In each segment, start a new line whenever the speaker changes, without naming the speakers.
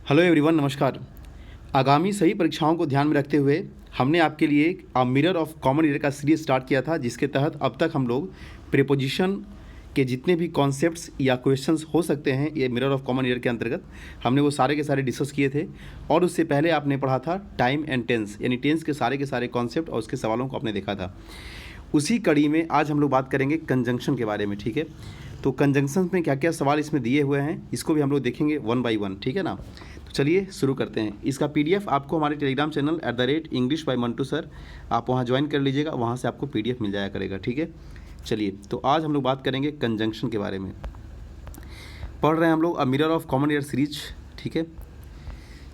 Hello everyone, नमस्कार। आगामी सभी परीक्षाओं को ध्यान में रखते हुए हमने आपके लिए a mirror of common year का सीरीज स्टार्ट किया था, जिसके तहत अब तक हम लोग प्रीपोजिशन के जितने भी कॉन्सेप्ट्स या क्वेश्चंस हो सकते हैं ये मिरर ऑफ कॉमन ईयर के अंतर्गत हमने वो सारे के सारे डिस्कस किए थे। और उससे पहले आपने पढ़ा था टाइम एंड टेंस, यानी टेंस के सारे कॉन्सेप्ट और उसके सवालों को आपने देखा था। उसी कड़ी में आज हम लोग बात करेंगे कंजंक्शन के बारे में, ठीक है। तो कंजंक्शन में क्या क्या सवाल इसमें दिए हुए हैं इसको भी हम लोग देखेंगे वन बाई वन, ठीक है ना। तो चलिए शुरू करते हैं। इसका पीडीएफ आपको हमारे Telegram channel @English by Mantu sir, आप वहाँ ज्वाइन कर लीजिएगा, वहाँ से आपको पीडीएफ मिल जाया करेगा, ठीक है। चलिए, तो आज हम लोग बात करेंगे कंजंक्शन के बारे में। पढ़ रहे हैं हम लोग a mirror of common year series, ठीक है।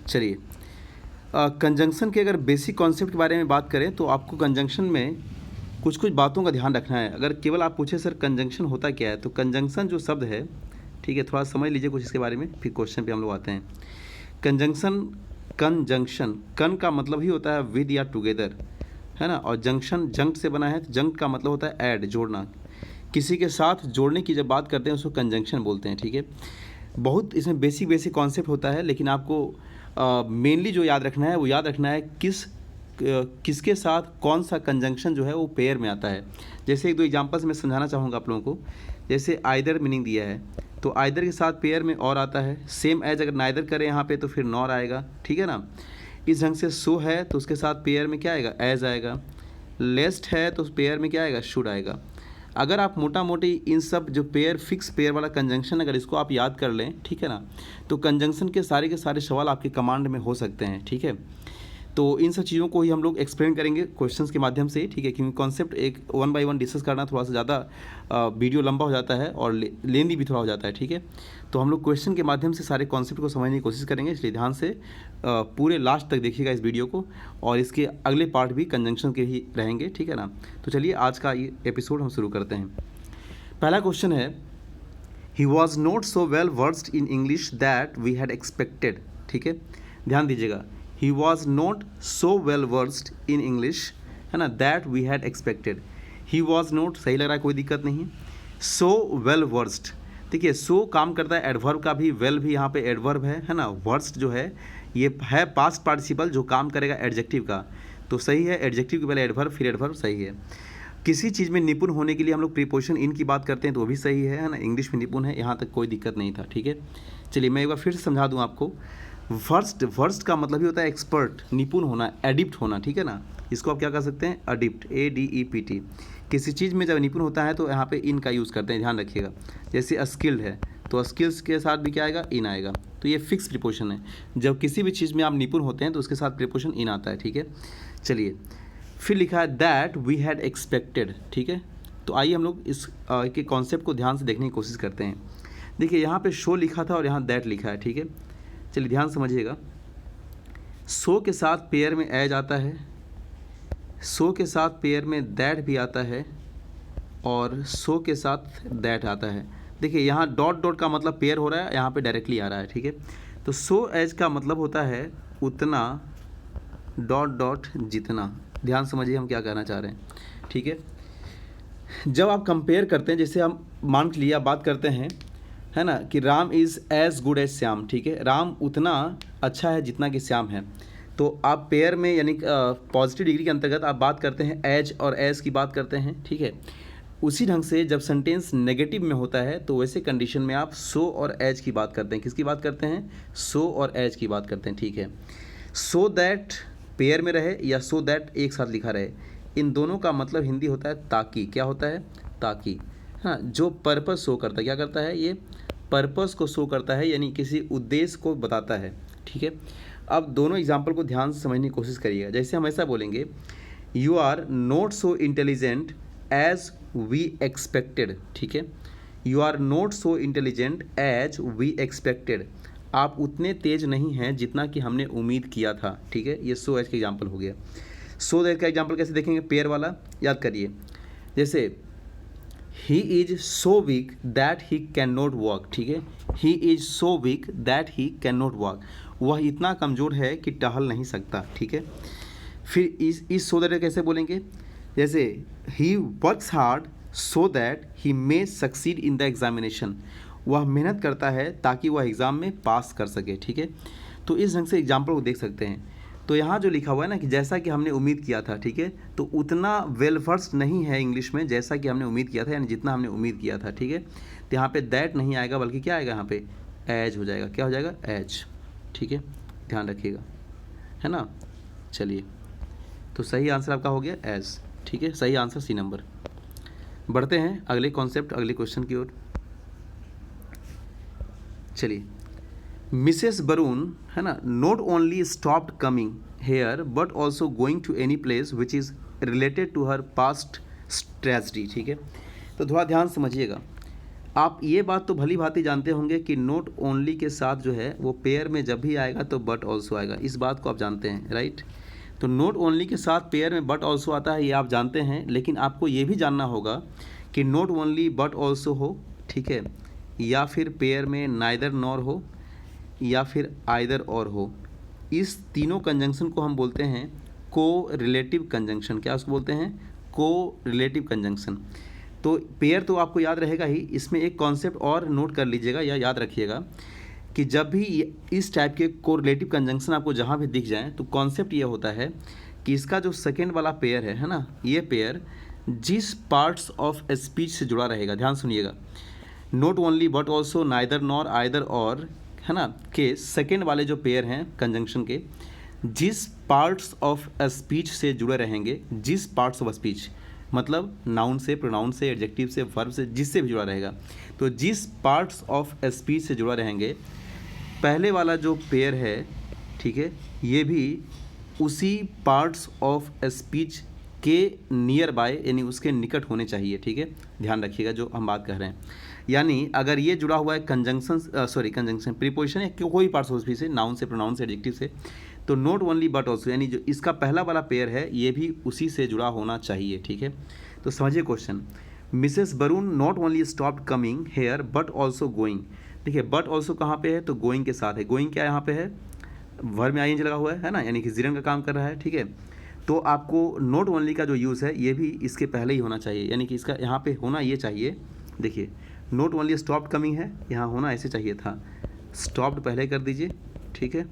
चलिए, कंजंक्शन के अगर बेसिक कॉन्सेप्ट के बारे में बात करें तो आपको कंजंक्शन में कुछ कुछ बातों का ध्यान रखना है। अगर केवल आप पूछे सर कंजंक्शन होता क्या है, तो कंजंक्शन जो शब्द है, ठीक है, थोड़ा समझ लीजिए कुछ इसके बारे में, फिर क्वेश्चन पे हम लोग आते हैं। कंजंक्शन कन का मतलब ही होता है विद या टुगेदर, है ना। और जंक्शन जंक्ट से बना है, तो जंक्ट का मतलब होता है ऐड, जोड़ना। किसी के साथ जोड़ने की जब बात करते हैं उसको कंजंक्शन बोलते हैं, ठीक है। बहुत इसमें बेसिक कॉन्सेप्ट होता है, लेकिन आपको मेनली जो याद रखना है वो याद रखना है किसके साथ कौन सा कंजंक्शन जो है वो पेयर में आता है। जैसे एक दो एग्जांपल्स मैं समझाना चाहूँगा आप लोगों को। जैसे आइदर मीनिंग दिया है, तो आइदर के साथ पेयर में और आता है। सेम एज अगर नाइदर करें यहाँ पे तो फिर नॉर आएगा, ठीक है ना। इस ढंग से सो है तो उसके साथ पेयर में क्या आएगा, एज आएगा। लेस्ट है तो पेयर में क्या आएगा, शुड आएगा। अगर आप मोटा मोटी इन सब जो पेयर फिक्स पेयर वाला कंजंक्शन अगर इसको आप याद कर लें, ठीक है ना, तो कंजंक्शन के सारे सवाल आपके कमांड में हो सकते हैं, ठीक है। तो इन सब चीज़ों को ही हम लोग एक्सप्लेन करेंगे क्वेश्चंस के माध्यम से, ठीक है, क्योंकि कॉन्सेप्ट एक वन बाय वन डिस्कस करना थोड़ा सा ज़्यादा वीडियो लंबा हो जाता है और लेंदी भी थोड़ा हो जाता है, ठीक है। तो हम लोग क्वेश्चन के माध्यम से सारे कॉन्सेप्ट को समझने की कोशिश करेंगे, इसलिए ध्यान से पूरे लास्ट तक देखिएगा इस वीडियो को। और इसके अगले पार्ट भी कंजंक्शन के ही रहेंगे, ठीक है ना। तो चलिए आज का ये एपिसोड हम शुरू करते हैं। पहला क्वेश्चन है, he was not so well versed in English that we had expected, ठीक है, ध्यान दीजिएगा। He was not so well versed in English, है ना, that we had expected. He was not, सही लग रहा है, कोई दिक्कत नहीं। So well versed, देखिए so काम करता है एडवर्ब का भी, well भी यहाँ पे एडवर्ब है ना। versed जो है ये है पास्ट पार्टिसिपल जो काम करेगा एडजेक्टिव का, तो सही है। एडजेक्टिव के पहले एडवर्ब फिर एडवर्ब, सही है। किसी चीज़ में निपुण होने के लिए हम लोग प्रीपोजिशन इन की बात करते हैं तो वो भी सही है ना। इंग्लिश में निपुण है, यहाँ तक कोई दिक्कत नहीं था, ठीक है। चलिए मैं एक बार फिर से समझा दूँ आपको। वर्स्ट का मतलब ही होता है एक्सपर्ट, निपुण होना, एडिप्ट होना, ठीक है ना। इसको आप क्या कर सकते हैं, अडिप्ट, ADEPT। किसी चीज़ में जब निपुण होता है तो यहाँ पे इन का यूज़ करते हैं, ध्यान रखिएगा। जैसे स्किल्ड है तो स्किल्स के साथ भी क्या आएगा, इन आएगा। तो ये फिक्स प्रीपोजिशन है। जब किसी भी चीज़ में आप निपुण होते हैं तो उसके साथ प्रीपोजिशन इन आता है, ठीक है। चलिए फिर लिखा है दैट वी हैड एक्सपेक्टेड, ठीक है। तो आइए हम लोग इस के कॉन्सेप्ट को ध्यान से देखने की कोशिश करते हैं। देखिए यहाँ पे शो लिखा था और यहाँ दैट लिखा है, ठीक है। चलिए ध्यान समझिएगा। सो के साथ पेयर में एज आता है, सो के साथ पेयर में दैट भी आता है, और सो के साथ दैट आता है। देखिए यहाँ डॉट डॉट का मतलब पेयर हो रहा है, यहाँ पे डायरेक्टली आ रहा है, ठीक है। तो सो एज का मतलब होता है उतना, डॉट डॉट जितना। ध्यान समझिए हम क्या कहना चाह रहे हैं, ठीक है। जब आप कंपेयर करते हैं, जैसे हम मान लिया बात करते हैं, है ना, कि Ram is as good as Shyam, ठीक है। राम उतना अच्छा है जितना कि श्याम है। तो आप पेयर में यानी पॉजिटिव डिग्री के अंतर्गत आप बात करते हैं एज और एज की बात करते हैं, ठीक है। उसी ढंग से जब सेंटेंस नेगेटिव में होता है तो वैसे कंडीशन में आप सो और एज की बात करते हैं। किसकी बात करते हैं, सो और एज की बात करते हैं, ठीक है। सो दैट पेयर में रहे या सो दैट एक साथ लिखा रहे, इन दोनों का मतलब हिंदी होता है ताकि। क्या होता है, ताकि, हाँ। जो पर्पस शो करता है, क्या करता है, ये पर्पस को शो करता है, यानी किसी उद्देश्य को बताता है, ठीक है। अब दोनों एग्जाम्पल को ध्यान से समझने की कोशिश करिएगा। जैसे हम ऐसा बोलेंगे, you are not so intelligent as we expected, ठीक है। You are not so intelligent as we expected, आप उतने तेज नहीं हैं जितना कि हमने उम्मीद किया था, ठीक है। ये सो एज का एग्जाम्पल हो गया। सो दैट का एग्जाम्पल कैसे देखेंगे, पेयर वाला, याद करिए। जैसे he is so weak that he can not walk, ठीक है। He is so weak that he can not walk, वह इतना कमज़ोर है कि टहल नहीं सकता, ठीक है। फिर इस सो दैट कैसे बोलेंगे, जैसे he works hard so that he may succeed in the examination, वह मेहनत करता है ताकि वह एग्ज़ाम में पास कर सके, ठीक है। तो इस ढंग से एग्जाम्पल को देख सकते हैं। तो यहाँ जो लिखा हुआ है ना कि जैसा कि हमने उम्मीद किया था, ठीक है, तो उतना वेल वर्स्ड नहीं है इंग्लिश में जैसा कि हमने उम्मीद किया था, यानी जितना हमने उम्मीद किया था, ठीक है। तो यहाँ पे दैट नहीं आएगा, बल्कि क्या आएगा यहाँ पे, एज हो जाएगा। क्या हो जाएगा, एज, ठीक है, ध्यान रखिएगा, है ना। चलिए, तो सही आंसर आपका हो गया एज, ठीक है, सही आंसर सी नंबर। बढ़ते हैं अगले कॉन्सेप्ट, अगले क्वेश्चन की ओर। चलिए, मिसेस बरून, है ना, not only stopped coming here but also going to any place which is related to her past tragedy, ठीक है। तो थोड़ा ध्यान समझिएगा। आप ये बात तो भली भांति जानते होंगे कि नॉट ओनली के साथ जो है वो पेयर में जब भी आएगा तो बट ऑल्सो आएगा, इस बात को आप जानते हैं, राइट। तो नॉट ओनली के साथ पेयर में बट ऑल्सो आता है, ये आप जानते हैं, लेकिन आपको ये भी जानना होगा कि नॉट ओनली बट ऑल्सो हो, ठीक है, या फिर पेयर में नाइदर नॉर हो, या फिर आइदर और हो। इस तीनों कंजंक्शन को हम बोलते हैं को रिलेटिव कंजंक्शन। क्या उसको बोलते हैं, को रिलेटिव कंजंक्शन। तो पेयर तो आपको याद रहेगा ही, इसमें एक कॉन्सेप्ट और नोट कर लीजिएगा या याद रखिएगा कि जब भी इस टाइप के कोरिलेटिव कंजंक्शन आपको जहाँ भी दिख जाए तो कॉन्सेप्ट ये होता है कि इसका जो सेकेंड वाला पेयर है ना, ये पेयर जिस पार्ट्स ऑफ स्पीच से जुड़ा रहेगा, ध्यान सुनिएगा, not only but also, neither nor, either और, है ना, के सेकेंड वाले जो पेयर हैं कंजंक्शन के, जिस पार्ट्स ऑफ स्पीच से जुड़े रहेंगे, जिस पार्ट्स ऑफ स्पीच मतलब नाउन से, प्रोनाउन से, एडजेक्टिव से, वर्ब से, जिससे भी जुड़ा रहेगा, तो जिस पार्ट्स ऑफ स्पीच से जुड़ा रहेंगे, पहले वाला जो पेयर है, ठीक है, ये भी उसी पार्ट्स ऑफ स्पीच के नियर बाय, यानी उसके निकट होने चाहिए, ठीक है। ध्यान रखिएगा जो हम बात कर रहे हैं, यानी अगर ये जुड़ा हुआ है कंजंक्शन प्रीपोजिशन या कोई पार्ट्स ऑफ स्पीच से, नाउन से, प्रोनाउन से, एडजेक्टिव से, तो नॉट ओनली बट ऑल्सो, यानी जो इसका पहला वाला पेयर है ये भी उसी से जुड़ा होना चाहिए, ठीक है। तो समझिए question, Mrs Barun not only stopped coming here but also going. देखिए, बट ऑल्सो कहाँ पे है, तो गोइंग के साथ है। गोइंग क्या यहाँ पे है, वर्ब में आईएनजी लगा हुआ है ना, यानी कि जीरन का काम कर रहा है, ठीक है। तो आपको नॉट ओनली का जो यूज़ है ये भी इसके पहले ही होना चाहिए, यानी कि इसका यहाँ पे होना ये चाहिए। देखिए, नॉट ओनली स्टॉप्ड कमिंग है, यहाँ होना ऐसे चाहिए था, स्टॉप्ड पहले कर दीजिए, ठीक है,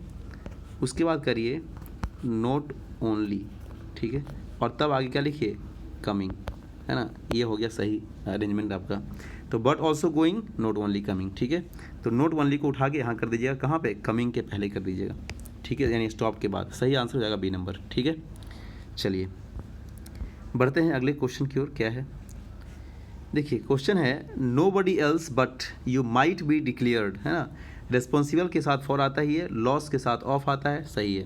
उसके बाद करिए नॉट ओनली, ठीक है, और तब आगे क्या लिखिए, कमिंग, है ना, ये हो गया सही अरेंजमेंट आपका। तो but also going, not only coming, ठीक है। तो नॉट ओनली को उठा के यहाँ कर दीजिएगा, कहाँ पे, कमिंग के पहले कर दीजिएगा, ठीक है, यानी स्टॉप के बाद। सही आंसर हो जाएगा बी नंबर, ठीक है। चलिए, बढ़ते हैं अगले क्वेश्चन की ओर। क्या है, देखिए, क्वेश्चन है nobody else but you might be declared, है ना, रिस्पॉन्सिबल के साथ फॉर आता ही है, लॉस के साथ ऑफ आता है, सही है।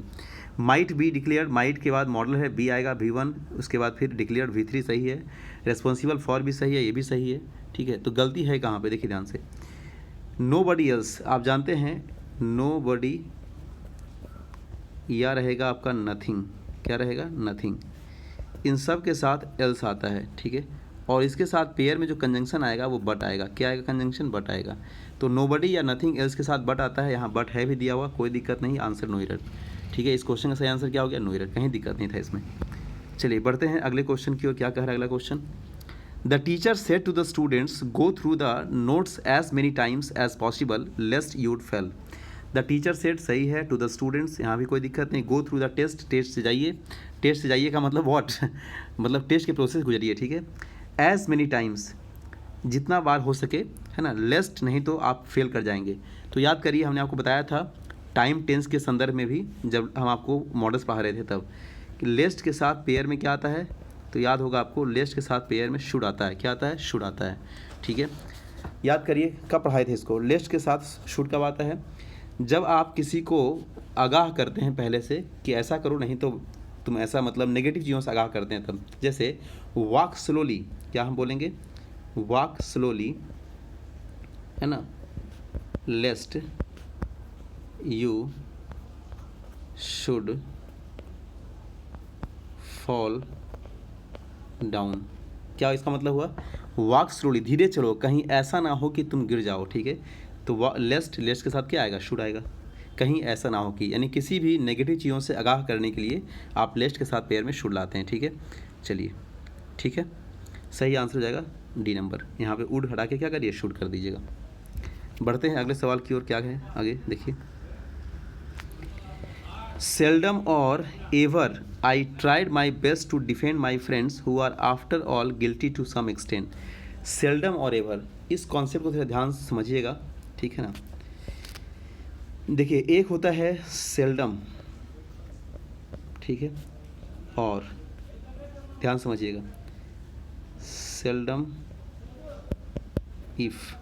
माइट बी डिक्लेयर्ड, माइट के बाद मॉडल है, बी आएगा V1, उसके बाद फिर डिक्लेयर्ड V3, सही है। रिस्पॉन्सिबल फॉर भी सही है, ये भी सही है, ठीक है। तो गलती है कहाँ पे, देखिए ध्यान से, नोबडी एल्स, आप जानते हैं नोबडी या रहेगा आपका नथिंग, क्या रहेगा, नथिंग, इन सब के साथ एल्स आता है, ठीक है, और इसके साथ पेयर में जो कंजंक्शन आएगा वो बट आएगा। क्या आएगा, कंजंक्शन बट आएगा। तो नोबडी या नथिंग एल्स के साथ बट आता है, यहाँ बट है भी दिया हुआ, कोई दिक्कत नहीं, आंसर नो एरर, ठीक है। इस क्वेश्चन का सही आंसर क्या हो गया, नो एरर, कहीं दिक्कत नहीं था इसमें। चलिए, बढ़ते हैं अगले क्वेश्चन की ओर। क्या कह रहा है अगला question, the teacher said to the students go through the notes as many times as possible lest you'd fail. The teacher said सही है, टू द स्टूडेंट्स, यहाँ भी कोई दिक्कत नहीं। Go through the test, test से जाइए, टेस्ट से जाइए का मतलब व्हाट मतलब टेस्ट के प्रोसेस गुजरिए, ठीक है। एज मेनी टाइम्स, जितना बार हो सके, है ना, लेस्ट नहीं तो आप फेल कर जाएंगे। तो याद करिए, हमने आपको बताया था टाइम टेंस के संदर्भ में भी, जब हम आपको मॉडल्स पढ़ा रहे थे तब, कि लेस्ट के साथ पेयर में क्या आता है, तो याद होगा आपको, लेस्ट के साथ पेयर में शुड आता है। क्या आता है, शुड आता है, ठीक है। याद करिए कब पढ़ाए थे इसको, लेस्ट के साथ शुड कब आता है, जब आप किसी को आगाह करते हैं पहले से कि ऐसा करो नहीं तो तुम ऐसा, मतलब नेगेटिव चीज़ों से आगाह करते हैं तब। जैसे वॉक स्लोली, क्या हम बोलेंगे, वॉक स्लोली, है ना, लेस्ट यू शुड फॉल डाउन। क्या इसका मतलब हुआ, वॉक स्लोली, धीरे चलो, कहीं ऐसा ना हो कि तुम गिर जाओ, ठीक है। तो लेस्ट के साथ क्या आएगा, शुड आएगा, कहीं ऐसा ना हो कि, यानी किसी भी नेगेटिव चीज़ों से आगाह करने के लिए आप लेस्ट के साथ पेयर में शुड लाते हैं, ठीक है। चलिए, ठीक है, सही आंसर हो जाएगा डी नंबर। यहाँ पे वुड हटा के क्या करिए, शुड कर दीजिएगा। बढ़ते हैं अगले सवाल की ओर, क्या है आगे देखिए। सेल्डम और ever I tried my best to defend my friends who are after all guilty to some extent. Seldom और एवर, इस कॉन्सेप्ट को थोड़ा ध्यान से समझिएगा, ठीक है ना। देखिए एक होता है सेल्डम, ठीक है, और ध्यान समझिएगा, सेल्डम इफ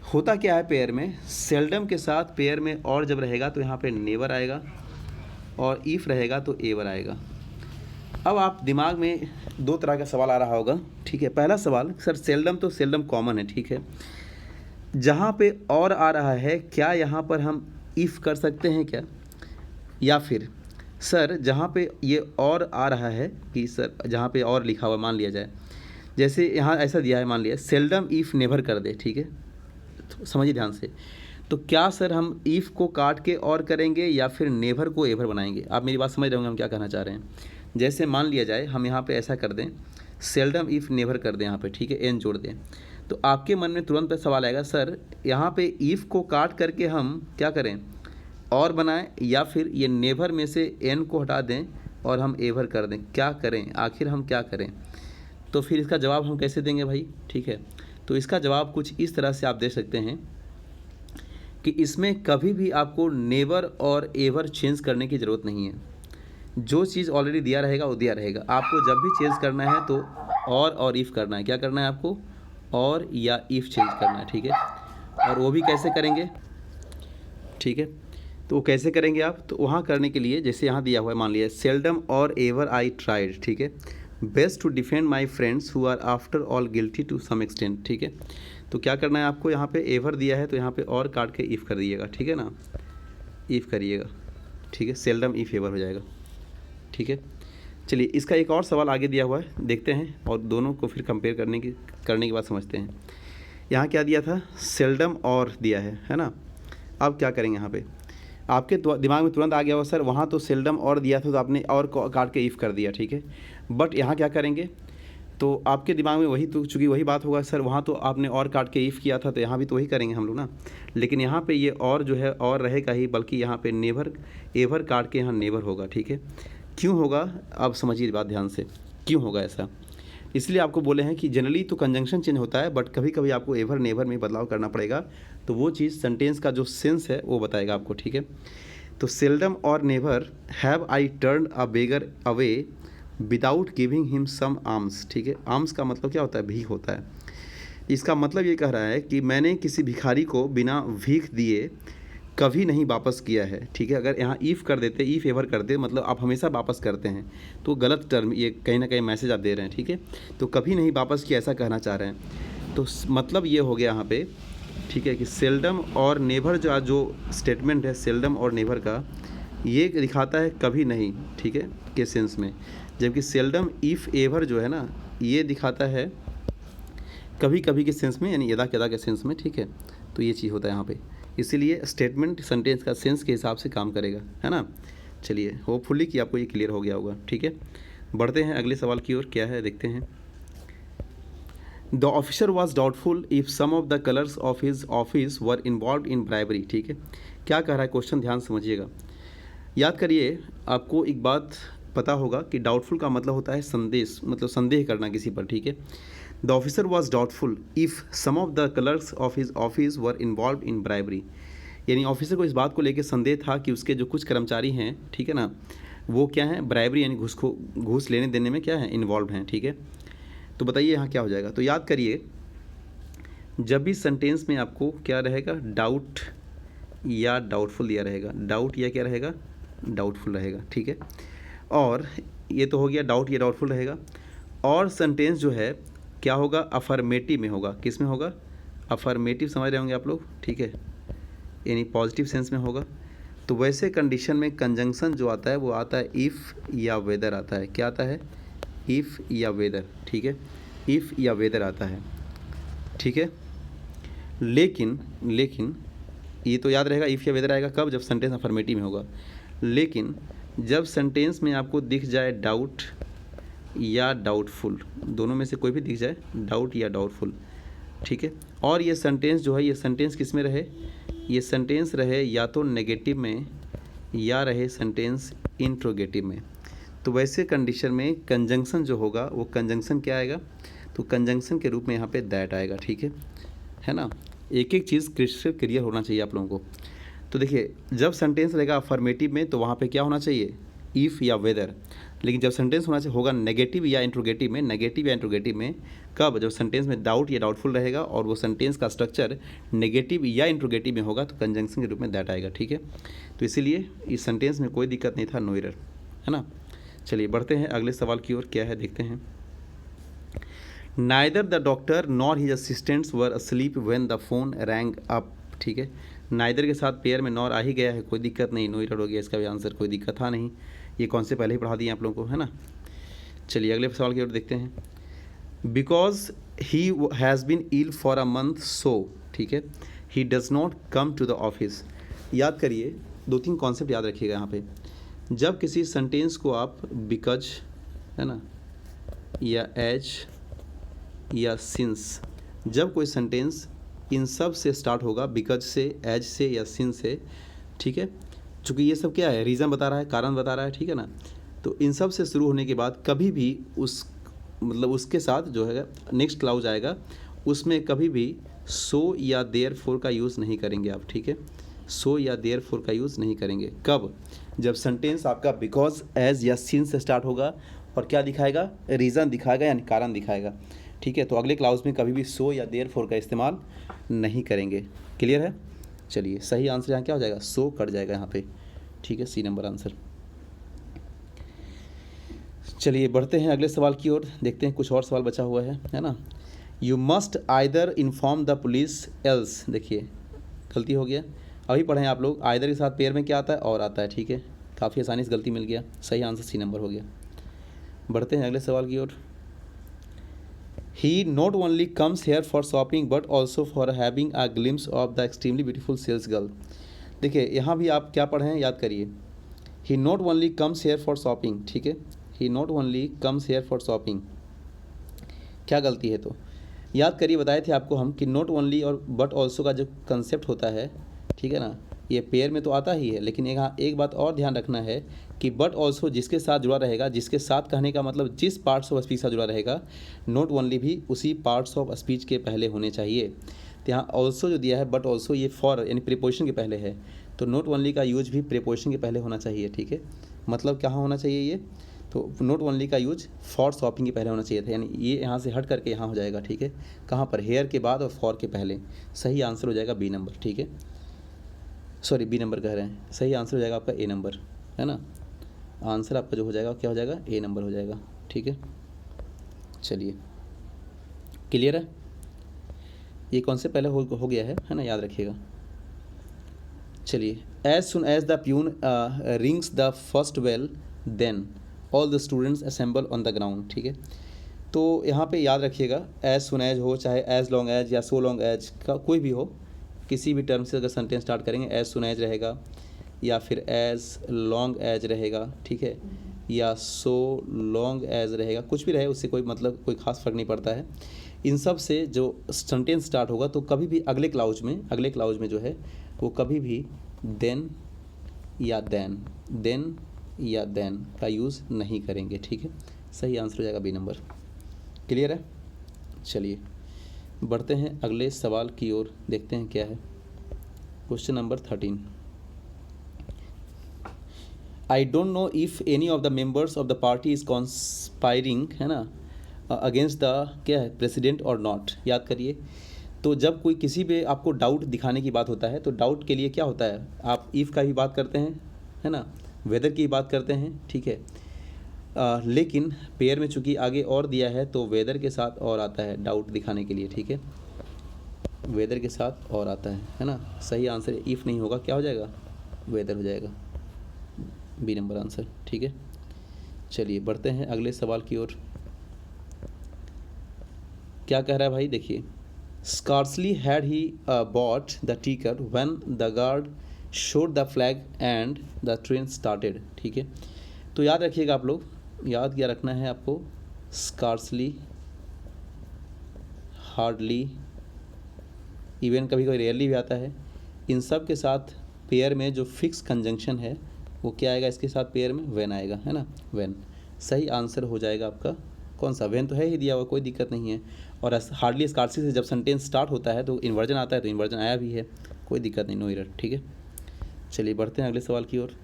होता क्या है पेयर में, सेल्डम के साथ पेयर में और जब रहेगा तो यहाँ पे नेवर आएगा, और इफ़ रहेगा तो एवर आएगा। अब आप दिमाग में दो तरह का सवाल आ रहा होगा, ठीक है। पहला सवाल, सर सेल्डम तो सेल्डम कॉमन है, ठीक है, जहाँ पे और आ रहा है क्या यहाँ पर हम इफ़ कर सकते हैं क्या, या फिर सर जहाँ पे ये और आ रहा है कि सर जहाँ पे और लिखा हुआ मान लिया जाए, जैसे यहाँ ऐसा दिया है, मान लिया सेल्डम इफ़ नेवर कर दे, ठीक है, तो समझिए ध्यान से, तो क्या सर हम इफ़ को काट के और करेंगे या फिर नेवर को एवर बनाएंगे। आप मेरी बात समझ रहे होंगे हम क्या कहना चाह रहे हैं। जैसे मान लिया जाए हम यहाँ पे ऐसा कर दें, सेल्डम इफ़ नेवर कर दें यहाँ पे, ठीक है, एन जोड़ दें, तो आपके मन में तुरंत सवाल आएगा, सर यहाँ पे इफ़ को काट करके हम क्या करें, और बनाएं, या फिर ये नेवर में से एन को हटा दें और हम एवर कर दें, क्या करें, आखिर हम क्या करें। तो फिर इसका जवाब हम कैसे देंगे भाई, ठीक है। तो इसका जवाब कुछ इस तरह से आप दे सकते हैं कि इसमें कभी भी आपको नेवर और एवर चेंज करने की ज़रूरत नहीं है। जो चीज़ ऑलरेडी दिया रहेगा वो दिया रहेगा, आपको जब भी चेंज करना है तो और इफ़ करना है, क्या करना है आपको, और या इफ़ चेंज करना है, ठीक है। और वो भी कैसे करेंगे, ठीक है, तो वो कैसे करेंगे आप, तो वहाँ करने के लिए जैसे यहाँ दिया हुआ है, मान लिया सेल्डम और एवर आई ट्राइड, ठीक है, best to defend my friends who are after all guilty to some extent, ठीक है। तो क्या करना है आपको, यहाँ पे एवर दिया है तो यहाँ पे और काट के इफ़ कर दीजिएगा, ठीक है ना, इफ़ करिएगा, ठीक है, सेल्डम इफ़ एवर हो जाएगा, ठीक है। चलिए इसका एक और सवाल आगे दिया हुआ है, देखते हैं और दोनों को फिर कंपेयर करने के बाद समझते हैं। यहाँ क्या दिया था, सेल्डम और दिया है ना। अब क्या करेंगे, यहाँ पे आपके दिमाग में तुरंत आ गया हो, सर वहाँ तो सेल्डम और दिया था तो आपने और काट के इफ़ कर दिया, ठीक है। बट यहाँ क्या करेंगे, तो आपके दिमाग में वही, तो चूँकि वही बात होगा, सर वहाँ तो आपने और काट के इफ़ किया था तो यहाँ भी तो वही करेंगे हम लोग ना। लेकिन यहाँ पे ये और जो है और रहेगा ही, बल्कि यहाँ पे नेवर एवर काट के यहाँ नेवर होगा, ठीक है। क्यों होगा, आप समझिए बात ध्यान से, क्यों होगा ऐसा, इसलिए आपको बोले हैं कि जनरली तो कंजंक्शन चेंज होता है, बट कभी कभी आपको एवर नेवर में बदलाव करना पड़ेगा, तो वो चीज़ सेंटेंस का जो सेंस है वो बताएगा आपको, ठीक है। तो सेल्डम और never have I turn a beggar away without giving him some arms, ठीक है। आर्म्स का मतलब क्या होता है, भीख होता है। इसका मतलब ये कह रहा है कि मैंने किसी भिखारी को बिना भीख दिए कभी नहीं वापस किया है, ठीक है। अगर यहाँ ईफ़ कर देते, ईफ़ एवर करते, मतलब आप हमेशा वापस करते हैं, तो गलत टर्म, ये कहीं ना कहीं मैसेज आप दे रहे हैं, ठीक है। तो कभी नहीं वापस किया ऐसा कहना चाह रहे हैं, तो मतलब ये हो गया यहाँ पे, ठीक है, कि सेल्डम और नेवर जो स्टेटमेंट है सेल्डम और नेवर का, ये दिखाता है कभी नहीं, ठीक है, के सेंस में, जबकि सेल्डम इफ़ एवर जो है ना, ये दिखाता है कभी कभी के सेंस में, यानी यदा कदा के सेंस में, ठीक है। तो ये चीज़ होता है यहाँ पे, इसीलिए स्टेटमेंट सेंटेंस का सेंस के हिसाब से काम करेगा, है ना। चलिए होपफुली कि आपको ये क्लियर हो गया होगा, ठीक है। बढ़ते हैं अगले सवाल की ओर, क्या है देखते हैं। The officer was doubtful if some of the colours of his office were involve in bribery, ठीक है। क्या कह रहा है क्वेश्चन, ध्यान समझिएगा, याद करिए। आपको एक बात पता होगा कि डाउटफुल का मतलब होता है संदेश, मतलब संदेह करना किसी पर, ठीक है। The officer was doubtful if some of the colours of his office were involve in bribery, यानी ऑफिसर को इस बात को लेकर संदेह था कि उसके जो कुछ कर्मचारी हैं, ठीक है ना, वो क्या है, ब्राइबरी यानी घूस लेने देने में क्या है, इन्वॉल्व हैं, ठीक है। तो बताइए यहाँ क्या हो जाएगा। तो याद करिए, जब भी सेंटेंस में आपको क्या रहेगा, डाउट या डाउटफुल दिया रहेगा, डाउट या क्या रहेगा, डाउटफुल रहेगा, ठीक है। और ये तो हो गया डाउट या डाउटफुल रहेगा, और सेंटेंस जो है क्या होगा, अफर्मेटिव में होगा। किस में होगा, अफर्मेटिव, समझ रहे होंगे आप लोग, ठीक है, यानी पॉजिटिव सेंस में होगा। तो वैसे कंडीशन में कंजंक्शन जो आता है वो आता है इफ़ या वेदर आता है, क्या आता है, इफ़ या वेदर, ठीक है, इफ़ या वेदर आता है, ठीक है। लेकिन ये तो याद रहेगा, इफ़ या वेदर आएगा कब, जब सेंटेंस अफर्मेटिव में होगा। लेकिन जब सेंटेंस में आपको दिख जाए डाउट या डाउटफुल, दोनों में से कोई भी दिख जाए, डाउट या डाउटफुल, ठीक है। और ये सेंटेंस जो है, ये सेंटेंस किस में रहे, ये सेंटेंस रहे या तो नेगेटिव में या रहे सेंटेंस इंट्रोगेटिव में। तो वैसे कंडीशन में कंजंक्शन जो होगा वो कंजंक्शन क्या आएगा, तो कंजंक्शन के रूप में यहाँ पे दैट आएगा, ठीक है ना। एक एक चीज़ क्रिस्टल क्लियर होना चाहिए आप लोगों को। तो देखिए, जब सेंटेंस रहेगा अफर्मेटिव में तो वहाँ पे क्या होना चाहिए, इफ़ या वेदर। लेकिन जब सेंटेंस होना चाहिए होगा नेगेटिव या इंट्रोगेटिव में, नेगेटिव या इंट्रोगेटिव में कब, जब सेंटेंस में डाउट या डाउटफुल रहेगा और वो सेंटेंस का स्ट्रक्चर नेगेटिव या इंट्रोगेटिव में होगा तो कंजंक्शन के रूप में दैट आएगा, ठीक है। तो इसीलिए इस सेंटेंस में कोई दिक्कत नहीं था, नो एरर, है ना। चलिए बढ़ते हैं अगले सवाल की ओर, क्या है देखते हैं। Neither the doctor nor his assistants were asleep when the phone wrong up, ठीक है। नाइदर के साथ पेयर में नॉर आ ही गया है, कोई दिक्कत नहीं, नो एरर हो गया, इसका भी आंसर कोई दिक्कत था नहीं। ये कौन से पहले ही पढ़ा दिए आप लोगों को, है ना। चलिए अगले सवाल की ओर देखते हैं। Because he has been ill for a month so, ठीक है, he does not come to the office. याद करिए, दो तीन कॉन्सेप्ट याद रखिएगा यहाँ पे। जब किसी सेंटेंस को आप बिकॉज, है ना, या एज या सिंस, जब कोई सेंटेंस इन सब से स्टार्ट होगा, बिकॉज से, एज से या सिंस से, ठीक है, चूँकि ये सब क्या है, रीज़न बता रहा है, कारण बता रहा है, ठीक है ना। तो इन सब से शुरू होने के बाद कभी भी उस मतलब उसके साथ जो है नेक्स्ट क्लाउज आएगा, उसमें कभी भी सो या देयर फोर का यूज़ नहीं करेंगे आप, ठीक है। सो या देयर फोर का यूज़ नहीं करेंगे कब, जब सेंटेंस आपका बिकॉज, एज या सिंस से स्टार्ट होगा और क्या दिखाएगा, रीज़न दिखाएगा यानी कारण दिखाएगा, ठीक है। तो अगले क्लाउज में कभी भी सो या देयर फोर का इस्तेमाल नहीं करेंगे, क्लियर है। चलिए सही आंसर यहाँ क्या हो जाएगा, सो कट जाएगा यहाँ पे, ठीक है, सी नंबर आंसर। चलिए बढ़ते हैं अगले सवाल की ओर, देखते हैं कुछ और सवाल बचा हुआ है ना। You must either inform the police else, देखिए गलती हो गया, अभी पढ़ें आप लोग, आइदर के साथ पेयर में क्या आता है, और आता है, ठीक है, काफ़ी आसानी से गलती मिल गया, सही आंसर सी नंबर हो गया। बढ़ते हैं अगले सवाल की ओर। He not only comes here for shopping but also for having a glimpse of the extremely beautiful sales girl. देखिए यहाँ भी आप क्या पढ़ें, याद करिए, he not only comes here for shopping, ठीक है, he not only comes here for shopping, क्या गलती है, तो याद करिए, बताए थे आपको हम कि नॉट ओनली और बट ऑल्सो का जो कंसेप्ट होता है, ठीक है ना, ये पेयर में तो आता ही है, लेकिन यहाँ एक बात और ध्यान रखना है कि बट ऑल्सो जिसके साथ जुड़ा रहेगा, जिसके साथ कहने का मतलब जिस पार्ट्स ऑफ स्पीच से जुड़ा रहेगा, नॉट ओनली भी उसी पार्ट्स ऑफ स्पीच के पहले होने चाहिए। तो यहाँ ऑल्सो जो दिया है, बट ऑल्सो ये फॉर यानी प्रीपोजिशन के पहले है, तो नॉट ओनली का यूज भी प्रीपोजिशन के पहले होना चाहिए, ठीक है। मतलब क्या होना चाहिए ये, तो नॉट ओनली का यूज फॉर शॉपिंग के पहले होना चाहिए था, यानी ये यहाँ से हट करके यहाँ हो जाएगा, ठीक है, कहाँ पर, हेयर के बाद और फॉर के पहले। सही आंसर हो जाएगा बी नंबर, ठीक है, सॉरी बी नंबर कह रहे हैं, सही आंसर हो जाएगा आपका ए नंबर, है ना। आंसर आपका जो हो जाएगा क्या हो जाएगा, ए नंबर हो जाएगा, ठीक है। चलिए क्लियर है, ये कौन से पहले हो गया है ना, याद रखिएगा। चलिए, as soon as the peon rings the first bell then all the students assemble on the ground, ठीक है। तो यहाँ पे याद रखिएगा, एज सुन एज हो, चाहे एज लॉन्ग एज या सो लॉन्ग एज का कोई भी हो, किसी भी टर्म से अगर सेंटेंस स्टार्ट करेंगे, एज सुन एज रहेगा या फिर एज लॉन्ग एज रहेगा, ठीक है, या सो लॉन्ग एज रहेगा, कुछ भी रहे उससे कोई मतलब कोई खास फर्क नहीं पड़ता है। इन सब से जो सेंटेंस स्टार्ट होगा तो कभी भी अगले क्लाउज में जो है वो कभी भी देन या देन का यूज़ नहीं करेंगे, ठीक है। सही आंसर हो जाएगा बी नंबर, क्लियर है। चलिए बढ़ते हैं अगले सवाल की ओर, देखते हैं क्या है। Question number 13। I don't know if any of the members of the party is conspiring, है ना, अगेंस्ट द क्या है, प्रेसिडेंट और नॉट। याद करिए, तो जब कोई किसी पे आपको डाउट दिखाने की बात होता है तो डाउट के लिए क्या होता है, आप इफ़ का भी बात करते हैं, है ना, वेदर की बात करते हैं, ठीक है। लेकिन पेयर में चूंकि आगे और दिया है तो वेदर के साथ और आता है डाउट दिखाने के लिए, ठीक है, वेदर के साथ और आता है ना। सही आंसर इफ़ नहीं होगा, क्या हो जाएगा, वेदर हो जाएगा, बी नंबर आंसर, ठीक है। चलिए बढ़ते हैं अगले सवाल की ओर, क्या कह रहा है भाई, देखिए, scarcely had he bought the ticket when the guard showed the flag and the train started, ठीक है। तो याद रखिएगा आप लोग, याद क्या रखना है आपको, स्कार्सली, हार्डली, इवन कभी कभी रेयरली भी आता है। इन सब के साथ पेयर में जो फिक्स कंजंक्शन है वो क्या आएगा, इसके साथ पेयर में व्हेन आएगा, है ना, व्हेन। सही आंसर हो जाएगा आपका कौन सा, व्हेन तो है ही दिया हुआ, कोई दिक्कत नहीं है। और हार्डली स्कार्सली से जब सेंटेंस स्टार्ट होता है तो इन्वर्जन आता है, तो इन्वर्जन आया भी है, कोई दिक्कत नहीं, नो एरर, ठीक है। चलिए बढ़ते हैं अगले सवाल की ओर।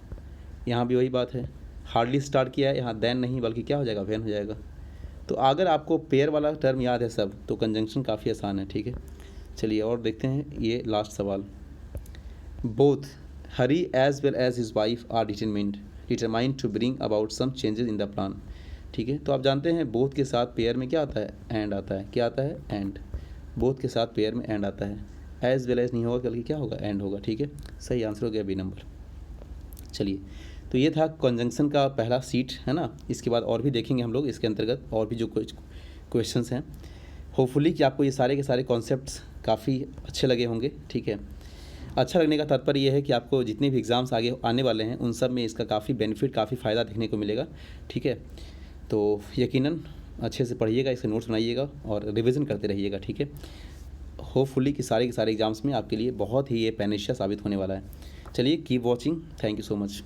यहाँ भी वही बात है, हार्डली स्टार्ट किया है, यहाँ देन नहीं बल्कि क्या हो जाएगा, व्हेन हो जाएगा। तो अगर आपको पेयर वाला टर्म याद है सब, तो कंजंक्शन काफ़ी आसान है, ठीक है। चलिए और देखते हैं ये लास्ट सवाल। Both Hari as well as his wife are determined to bring about some changes in the plan, ठीक है। तो आप जानते हैं बोथ के साथ पेयर में क्या आता है, एंड आता है, क्या आता है, एंड। बोथ के साथ पेयर में एंड आता है, एज वेल एज नहीं होगा बल्कि क्या होगा, एंड होगा, ठीक है। सही आंसर हो गया बी नंबर। चलिए तो ये था कंजंक्शन का पहला सीट, है ना। इसके बाद और भी देखेंगे हम लोग इसके अंतर्गत और भी जो कुछ क्वेश्चंस हैं। होपफुली कि आपको ये सारे के सारे कॉन्सेप्ट्स काफ़ी अच्छे लगे होंगे, ठीक है। अच्छा लगने का तात्पर्य ये है कि आपको जितने भी एग्ज़ाम्स आगे आने वाले हैं उन सब में इसका काफ़ी बेनिफिट, काफ़ी फ़ायदा देखने को मिलेगा, ठीक है। तो यकीनन अच्छे से पढ़िएगा, इसके नोट्स बनाइएगा और रिवीजन करते रहिएगा, ठीक है। होपफुली कि सारे के सारे एग्ज़ाम्स में आपके लिए बहुत ही ये बेनिफिशियल साबित होने वाला है। चलिए keep watching, thank you so much.